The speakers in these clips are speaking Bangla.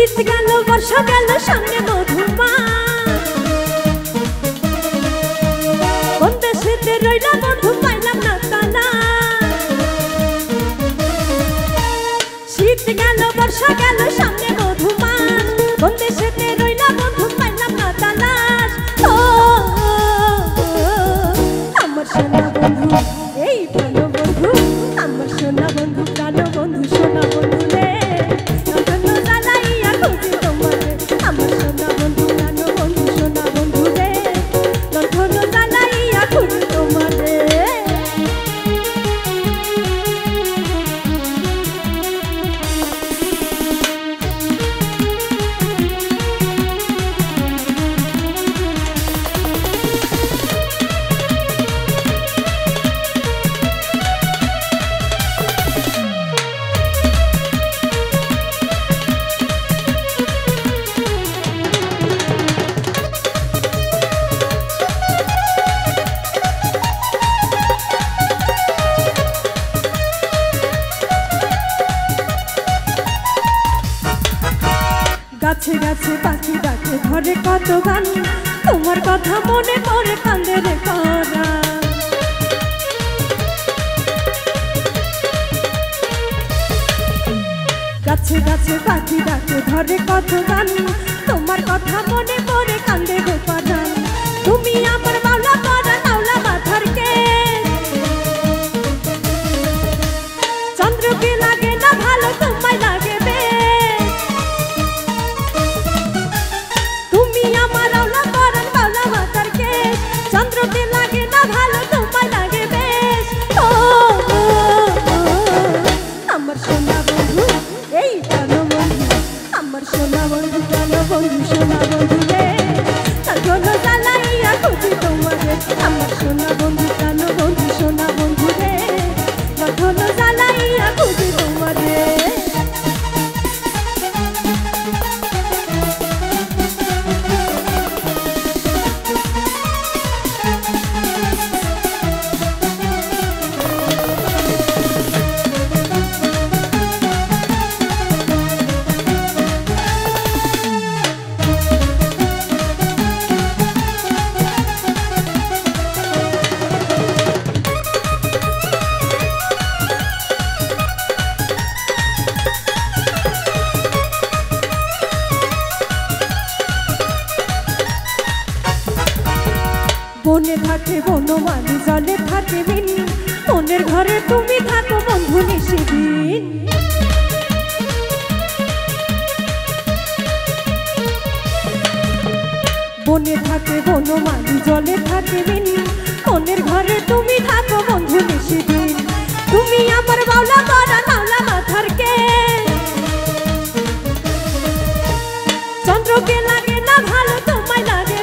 শীত গেল বর্ষা গেল সামনে মধুমাস কোন দেশেতে রইলা বন্ধু পাইলাম না তালাশ শীত গেল বর্ষা গেল সামনে মধুমাস কোন দেশেতে রইলা বন্ধু পাইলাম না তালাশ ও আমার সোনা বন্ধু এই ভালো বন্ধু আমার সোনা বন্ধু প্রাণ বন্ধু সোনা বন্ধু রে গাছে গাছে পাখি ডাকে ঘরে কত গান তোমার কথা মনে পড়ে কান্দে রে করা গাছে গাছে পাখি ডাকে ঘরে কত গান তোমার কথা মনে পড়ে কান্দে রে করা তুমি আমার বাউলা করা নাওলা মাথার কে চন্দ্রকে লাগে না ভালো তোমায় লাগে সোনা বন্ধু প্রাণ বন্ধু সোনা বন্ধু রে তখন জ্বালাইয়া খুঁজি তোমারে আমার সোনা বন্ধু প্রাণ বন্ধু সোনা বন্ধু রে তখন জ্বালাইয়া খুঁজি তোমারে বনে থাকে বনমালী জলে থাকে বিন মনের ঘরে তুমি থাকো বন্ধু নিশিদিন বনে থাকে বনমালী জলে থাকে বিন মনের ঘরে তুমি থাকো বন্ধু নিশিদিন তুমি আমার বাউলা করা নাওলা মাথার কে চন্দ্রকে লাগে না ভালো তোমায় লাগে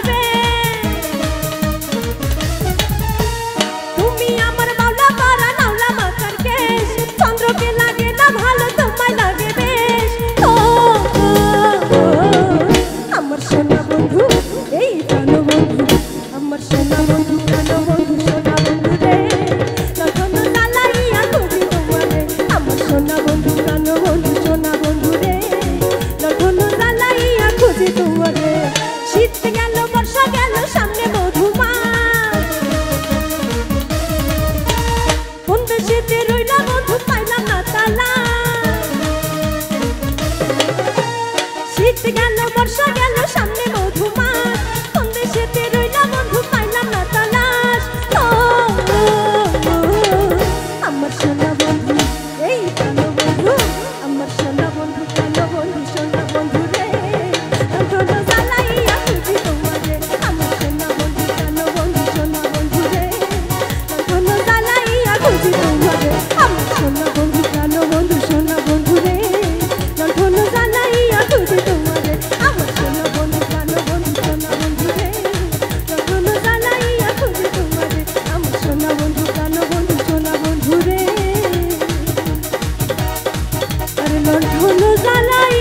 চন্দ্রকে লাগে না ভালো তোমায় লাগে বেশ ও আমার সোনা বন্ধু এই প্রাণ বন্ধু আমার সোনা বন্ধু প্রাণ বন্ধু সোনা বন্ধু রে তখন জ্বালাইয়া খুঁজি তোমারে আমার সোনা বন্ধু প্রাণ বন্ধু সোনা বন্ধু রে তখন জ্বালাইয়া খুঁজি তোমারে শীত গেল বর্ষা গেল সামনে মধুমাস কোন দেশেতে রইলা বন্ধু পাইলাম না তালাশ শীত গেল বর্ষা গেল সামনে মধুমাস কোন দেশেতে রইলা বন্ধু পাইলাম না তালাশ ও আমার সোনা বন্ধু এই প্রাণ বন্ধু আমার সোনা বন্ধু প্রাণ বন্ধু সোনা বন্ধু রে তখন জ্বালাইয়া খুঁজি তোমারে আমার সোনা বন্ধু প্রাণ বন্ধু সোনা বন্ধু রে তখন জ্বালাইয়া খুঁজি তোমারে আমার সোনা বন্ধু প্রাণ বন্ধু সোনা বন্ধু রে তখন জ্বালাইয়া খুঁজি তোমারে আমার সোনা বন্ধু প্রাণ বন্ধু সোনা বন্ধু রে তখন জ্বালাইয়া খুঁজি তোমারে আমার সোনা বন্ধু প্রাণ বন্ধু সোনা বন্ধু রে আর তখন জ্বালাইয়া